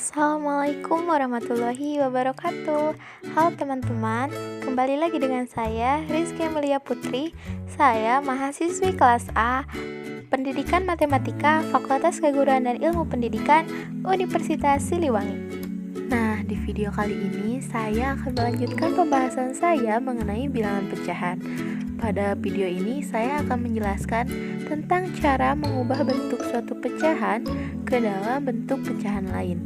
Assalamualaikum warahmatullahi wabarakatuh. Halo teman-teman, kembali lagi dengan saya Rizky Amelia Putri. Saya mahasiswi kelas A Pendidikan Matematika Fakultas Keguruan dan Ilmu Pendidikan Universitas Siliwangi. Nah, di video kali ini saya akan melanjutkan pembahasan saya mengenai bilangan pecahan. Pada video ini saya akan menjelaskan tentang cara mengubah bentuk suatu pecahan ke dalam bentuk pecahan lain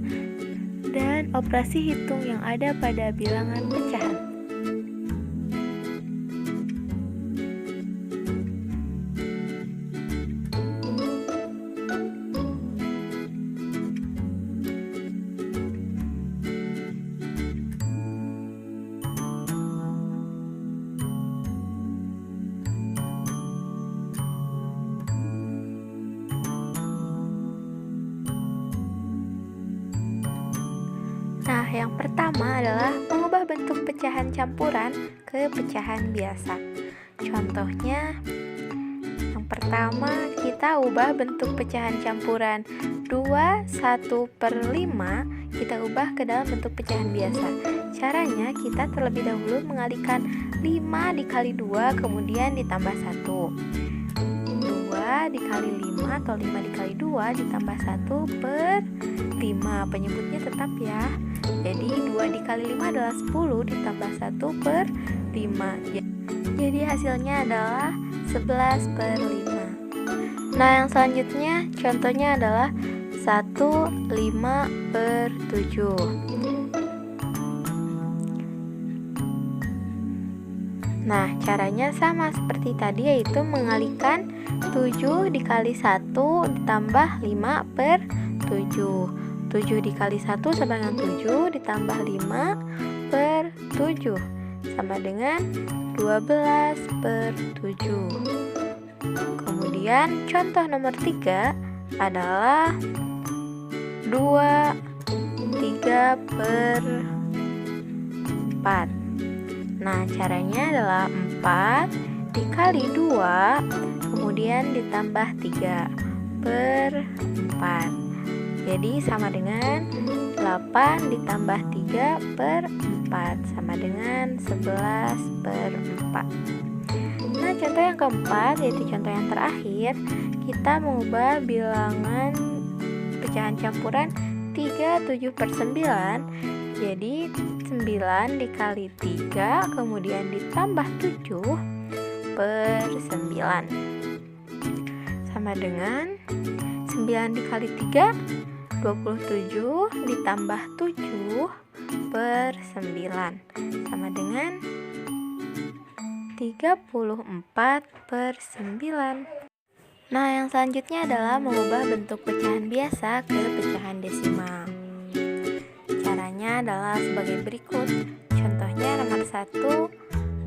dan operasi hitung yang ada pada bilangan pecahan. Nah, yang pertama adalah mengubah bentuk pecahan campuran ke pecahan biasa. Contohnya, yang pertama kita ubah bentuk pecahan campuran 2, 1/5 kita ubah ke dalam bentuk pecahan biasa. Caranya kita terlebih dahulu mengalihkan 5 dikali 2 kemudian ditambah 1. 2 dikali 5 atau 5 dikali 2 ditambah 1/5. Penyebutnya tetap ya. Jadi 2 dikali 5 adalah 10 ditambah 1/5. Jadi hasilnya adalah 11/5. Nah, yang selanjutnya contohnya adalah 1/5/7. Nah, caranya sama seperti tadi, yaitu mengalihkan 7 dikali 1 ditambah 5/7. 7 dikali 1 sama dengan 7 ditambah 5/7 sama dengan 12/7. Kemudian contoh nomor 3 adalah 23/4. Nah, caranya adalah 4 dikali 2 kemudian ditambah 3/4. Jadi sama dengan 8 ditambah 3/4 sama dengan 11/4. Nah, contoh yang keempat, yaitu contoh yang terakhir, kita mengubah bilangan pecahan campuran 37/9. Jadi 9 dikali 3 kemudian ditambah 7/9 sama dengan 9 dikali 3 27 ditambah 7/9 sama dengan 34/9. Nah, yang selanjutnya adalah mengubah bentuk pecahan biasa ke pecahan desimal. Caranya adalah sebagai berikut. Contohnya nomor 1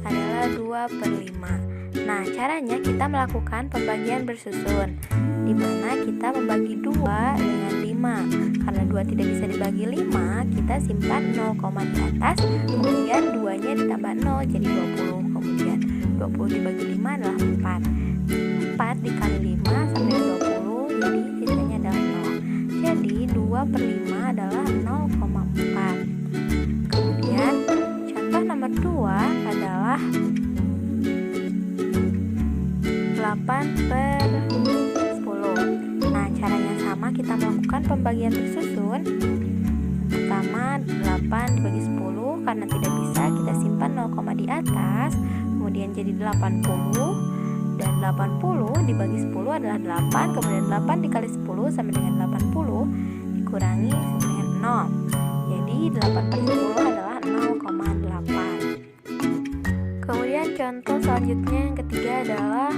adalah 2/5. Nah, caranya kita melakukan pembagian bersusun, di mana kita membagi 2 dengan 5. Karena 2 tidak bisa dibagi 5, kita simpan 0, di atas, kemudian 2-nya ditambah 0, jadi 20. Kemudian 20 dibagi 5 adalah 4. 4 dikali 5 sama dengan 20, jadi sisanya adalah 0. Jadi 2/5 adalah 0,4. Kemudian contoh nomor 2 adalah 8/10. Nah, caranya sama, kita melakukan pembagian bersusun. Pertama, 8 dibagi 10, karena tidak bisa kita simpan 0, di atas, kemudian jadi 80. Dan 80 dibagi 10 adalah 8, kemudian 8 dikali 10 sama dengan 80, dikurangi sama dengan 0. Jadi 8/10 adalah 0,8. Kemudian contoh selanjutnya yang ketiga adalah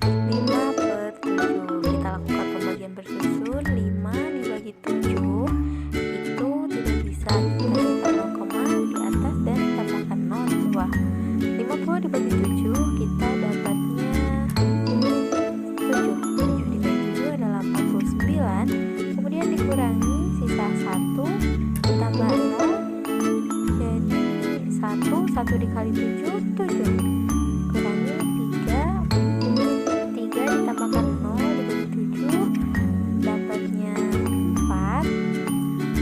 5/7. Kita lakukan pembagian bersusun. 5 dibagi 7 itu tidak bisa, kita simpan 0, di atas dan tambahkan 0 di bawah. 50 dibagi 7 kita dapatnya 7. 7 dibagi 2 adalah 49. Kemudian dikurangi sisa 1 ditambah 0, jadi 1 dikali 7 7. Kurangi 3 ditambahkan 0 dibagi 7 dapatnya 4.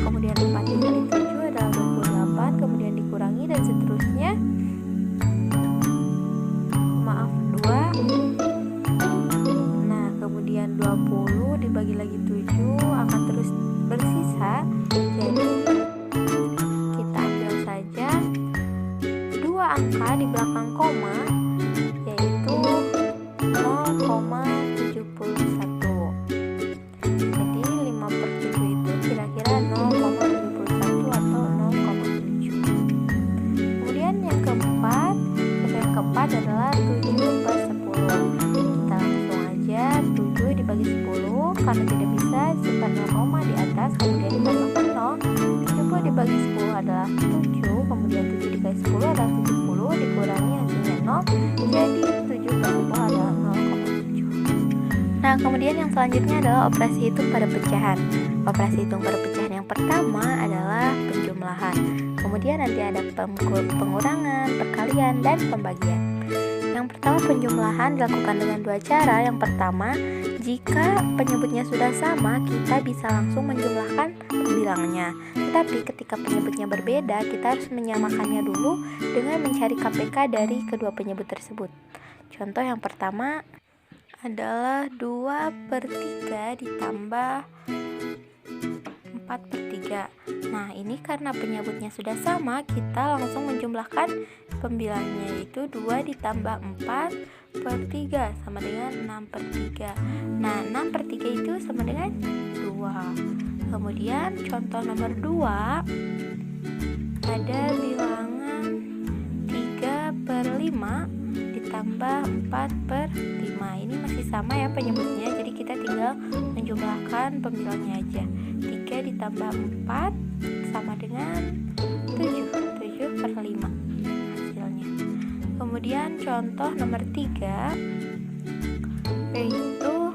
Kemudian 4 dibagi lagi 7 akan terus bersisa. Jadi kita ambil saja dua angka di belakang koma, yaitu 0,71. Jadi 5/7 itu kira-kira 0,71 atau 0,7. Kemudian yang keempat adalah 7/10. Kita langsung aja 7 dibagi 10, karena tidak bisa simpan 0, di atas kemudian ditambahkan 0. 70 dibagi 10 adalah 7, kemudian 7 dikali 10 adalah 70, dikurangi hasilnya 0, jadi 7/10 adalah 0,7. Nah, kemudian yang selanjutnya adalah operasi hitung pada pecahan. Operasi hitung pada pecahan yang pertama adalah penjumlahan. Kemudian nanti ada pengurangan, perkalian, dan pembagian. Yang pertama, penjumlahan dilakukan dengan dua cara. Yang pertama, jika penyebutnya sudah sama, kita bisa langsung menjumlahkan pembilangnya. Tetapi ketika penyebutnya berbeda, kita harus menyamakannya dulu dengan mencari KPK dari kedua penyebut tersebut. Contoh yang pertama adalah 2/3 ditambah 4/3. Nah, ini karena penyebutnya sudah sama, kita langsung menjumlahkan pembilangnya, yaitu 2 ditambah 4/3 sama dengan 6/3. Nah, 6/3 itu sama dengan 2. Kemudian contoh nomor 2 ada bilangan 3/5 ditambah 4/5. Ini masih sama ya penyebutnya, jadi kita tinggal menjumlahkan pembilangnya aja. 3 ditambah 4 sama dengan 7/5 hasilnya. Kemudian contoh nomor 3 yaitu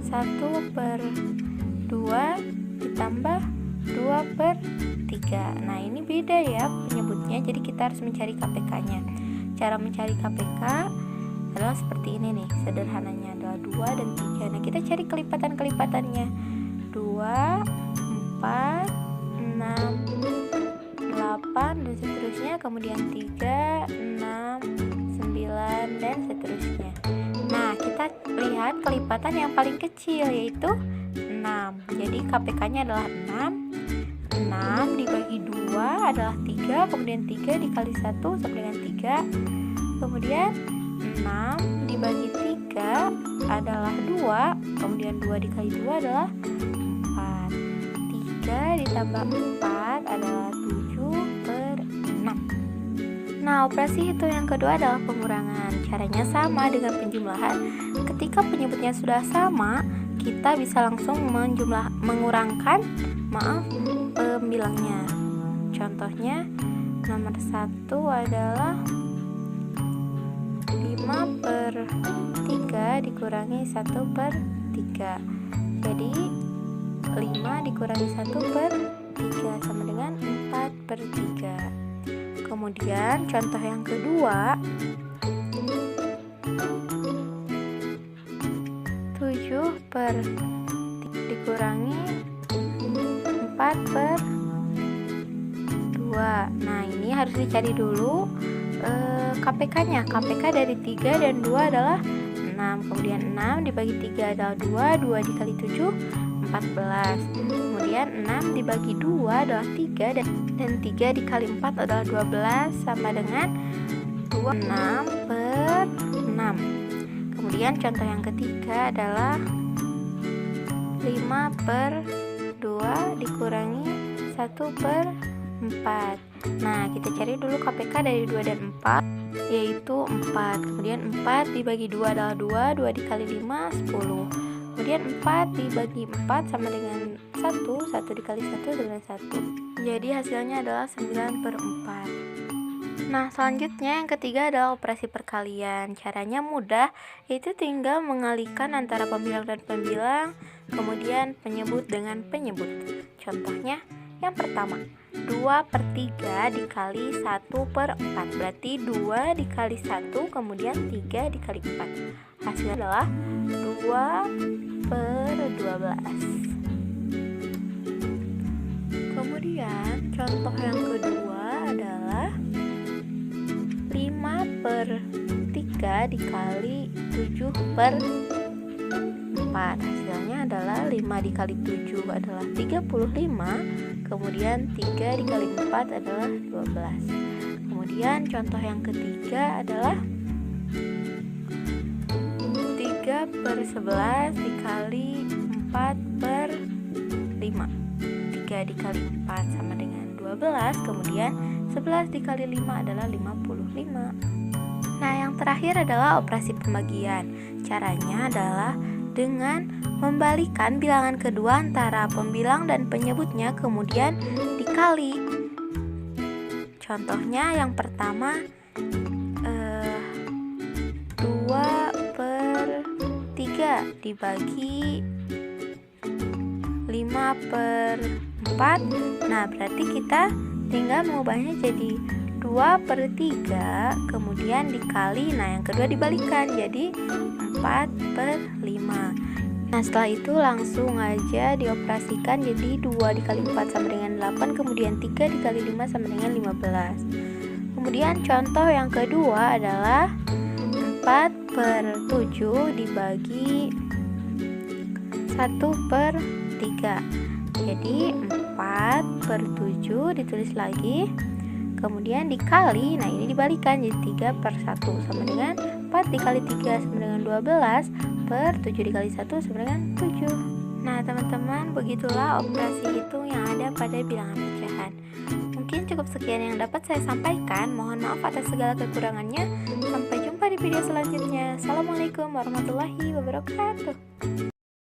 1/2 ditambah 2/3. Nah, ini beda ya penyebutnya, jadi kita harus mencari KPK-nya. Cara mencari KPK adalah seperti ini nih, sederhananya adalah 2 dan 3. Nah, kita cari kelipatan-kelipatannya. 2, 4, 6, 8 dan seterusnya, kemudian 3, 6, 9 dan seterusnya. Nah, kita lihat kelipatan yang paling kecil yaitu 6. Jadi KPK-nya adalah 6. 6 dibagi 2 adalah 3, kemudian 3 dikali 1 sama dengan 3. Kemudian 6 dibagi 3 adalah 2, kemudian 2 dikali 2 adalah 4. 3 ditambah 4 adalah 7/6. Nah, operasi hitung yang kedua adalah pengurangan. Caranya sama dengan penjumlahan. Ketika penyebutnya sudah sama, kita bisa langsung mengurangkan pembilangnya. Contohnya nomor 1 adalah 5/3 dikurangi 1/3. Jadi 5 dikurangi 1/3 sama dengan 4/3. Kemudian contoh yang kedua 7 dikurangi 4/2. Nah, ini harus dicari dulu KPK-nya. KPK dari 3 dan 2 adalah 6. Kemudian 6 dibagi 3 adalah 2. 2 dikali 7 14. Kemudian 6 dibagi 2 adalah 3 dan 3 dikali 4 adalah 12 sama dengan 6/6. Kemudian contoh yang ketiga adalah 5/2 dikurangi 1/4. Nah, kita cari dulu KPK dari 2 dan 4, yaitu 4. Kemudian 4 dibagi 2 adalah 2. 2 dikali 5 10. Kemudian 4 dibagi 4 sama dengan 1. 1 dikali 1 dengan 1. Jadi hasilnya adalah 9/4. Nah, selanjutnya yang ketiga adalah operasi perkalian. Caranya mudah, yaitu tinggal mengalihkan antara pembilang dan pembilang, kemudian penyebut dengan penyebut. Contohnya yang pertama, 2/3 dikali 1/4. Berarti 2 dikali 1, kemudian 3 dikali 4. Hasilnya adalah 2/12. Kemudian contoh yang kedua adalah 5/3 dikali 7/4. Hasilnya adalah 5 dikali 7 adalah 35. Kemudian 3 dikali 4 adalah 12. Kemudian contoh yang ketiga adalah 3 per 11 dikali 4 per 5. 3 dikali 4 sama dengan 12. Kemudian 11 dikali 5 adalah 55. Nah, yang terakhir adalah operasi pembagian. Caranya adalah dengan membalikan bilangan kedua antara pembilang dan penyebutnya, kemudian dikali. Contohnya yang pertama 2 per 3 dibagi 5 per 4. Nah, berarti kita tinggal mengubahnya jadi 2 per 3, kemudian dikali, nah yang kedua dibalikan jadi 4 per 5. Nah, setelah itu langsung aja dioperasikan, jadi 2 dikali 4 sama dengan 8, kemudian 3 dikali 5 sama dengan 15. Kemudian contoh yang kedua adalah 4 per 7 dibagi 1 per 3. Jadi 4 per 7 ditulis lagi, kemudian dikali, nah ini dibalikan jadi 3 per 1 sama dengan 4 dikali 3 sama dengan 12 per 7 dikali 1 sama dengan 7. Nah teman-teman, begitulah operasi hitung yang ada pada bilangan pecahan. Mungkin cukup sekian yang dapat saya sampaikan. Mohon maaf atas segala kekurangannya. Sampai jumpa di video selanjutnya. Assalamualaikum warahmatullahi wabarakatuh.